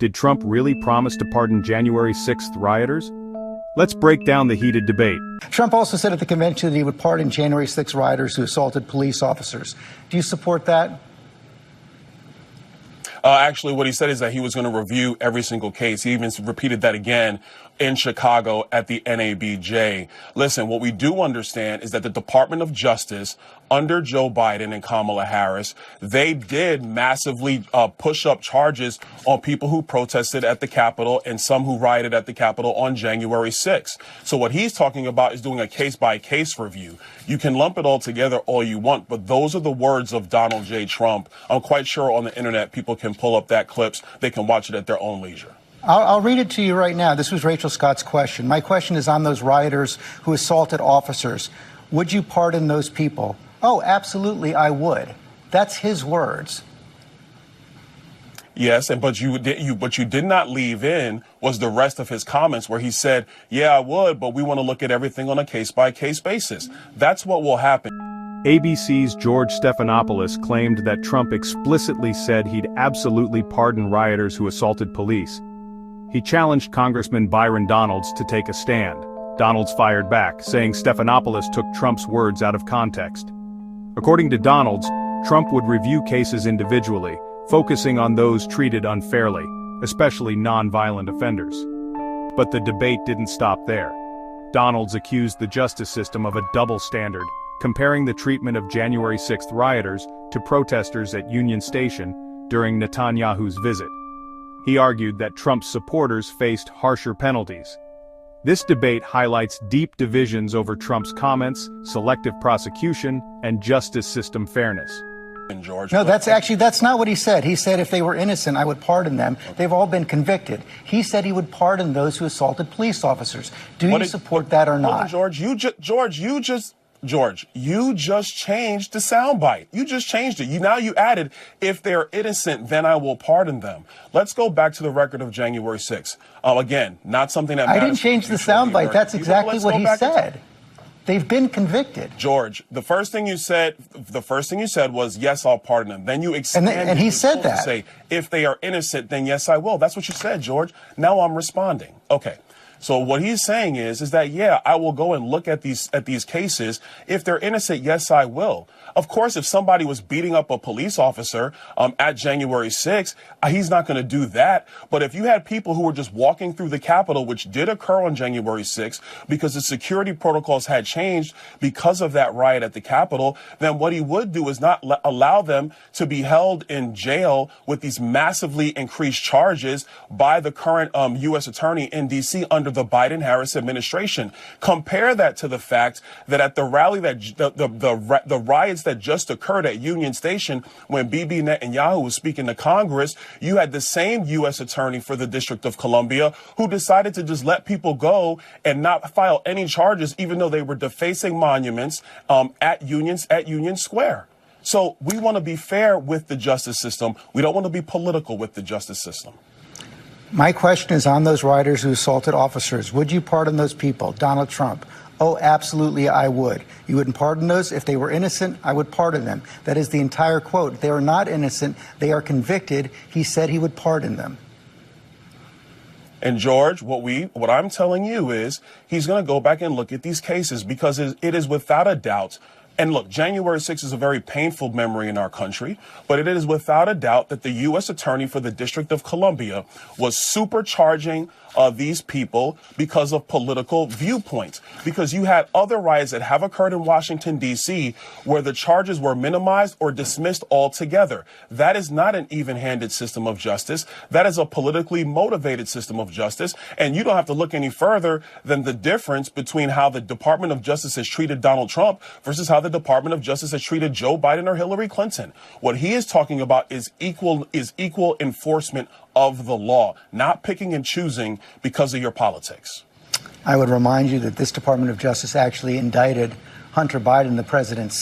Did Trump really promise to pardon January 6th rioters? Let's break down the heated debate. Trump also said at the convention that he would pardon January 6 rioters who assaulted police officers. Do you support that? Actually, what he said is that he was going to review every single case. He even repeated that again in Chicago at the NABJ. Listen, what we do understand is that the Department of Justice under Joe Biden and Kamala Harris, they did massively push up charges on people who protested at the Capitol and some who rioted at the Capitol on January 6th. So what he's talking about is doing a case-by-case review. You can lump it all together all you want, but those are the words of Donald J. Trump. I'm quite sure on the internet people can pull up that clips. They can watch it at their own leisure. I'll read it to you right now. This was Rachel Scott's question. My question is on those rioters who assaulted officers. Would you pardon those people? Oh, absolutely, I would. That's his words. Yes, but you did not leave in was the rest of his comments where he said, yeah, I would, but we want to look at everything on a case-by-case basis. That's what will happen. ABC's George Stephanopoulos claimed that Trump explicitly said he'd absolutely pardon rioters who assaulted police. He challenged Congressman Byron to take a stand. Donalds fired back, saying Stephanopoulos took Trump's words out of context. According to Donalds, Trump would review cases individually, focusing on those treated unfairly, especially non-violent offenders. But the debate didn't stop there. Donalds accused the justice system of a double standard, comparing the treatment of January 6th rioters to protesters at Union Station during Netanyahu's visit. He argued that Trump's supporters faced harsher penalties. This debate highlights deep divisions over Trump's comments, selective prosecution, and justice system fairness. No, that's not what he said. He said if they were innocent, I would pardon them. They've all been convicted. He said he would pardon those who assaulted police officers. Do you support that or not? George, you just changed the soundbite. You just changed it. Now you added, if they're innocent, then I will pardon them. Let's go back to the record of January 6th. Again, not something that matters. I didn't change the soundbite. That's exactly what he said. They've been convicted. George, the first thing you said was, yes, I'll pardon them. Then you expanded. And he said that. To say, if they are innocent, then yes, I will. That's what you said, George. Now I'm responding. Okay. So what he's saying is that, yeah, I will go and look at these cases. If they're innocent, yes, I will. Of course, if somebody was beating up a police officer at January 6th, he's not going to do that. But if you had people who were just walking through the Capitol, which did occur on January 6th, because the security protocols had changed because of that riot at the Capitol, then what he would do is not allow them to be held in jail with these massively increased charges by the current U.S. attorney in D.C. under the Biden-Harris administration. Compare that to the fact that at the rally that the riots that just occurred at Union Station when Bibi Netanyahu was speaking to Congress, you had the same U.S. attorney for the District of Columbia who decided to just let people go and not file any charges, even though they were defacing monuments at Union Square. So we want to be fair with the justice system. We don't want to be political with the justice system. My question is on those rioters who assaulted officers. Would you pardon those people? Donald Trump. Oh, absolutely, I would. You wouldn't pardon those? If they were innocent, I would pardon them. That is the entire quote. They are not innocent. They are convicted. He said he would pardon them. And George, what I'm telling you is he's going to go back and look at these cases because it is without a doubt. And look, January 6th is a very painful memory in our country, but it is without a doubt that the U.S. attorney for the District of Columbia was supercharging these people because of political viewpoints, because you had other riots that have occurred in Washington, D.C., where the charges were minimized or dismissed altogether. That is not an even-handed system of justice. That is a politically motivated system of justice. And you don't have to look any further than the difference between how the Department of Justice has treated Donald Trump versus how the Department of Justice has treated Joe Biden or Hillary Clinton. What he is talking about is equal enforcement of the law, not picking and choosing because of your politics. I would remind you that this Department of Justice actually indicted Hunter Biden, the president's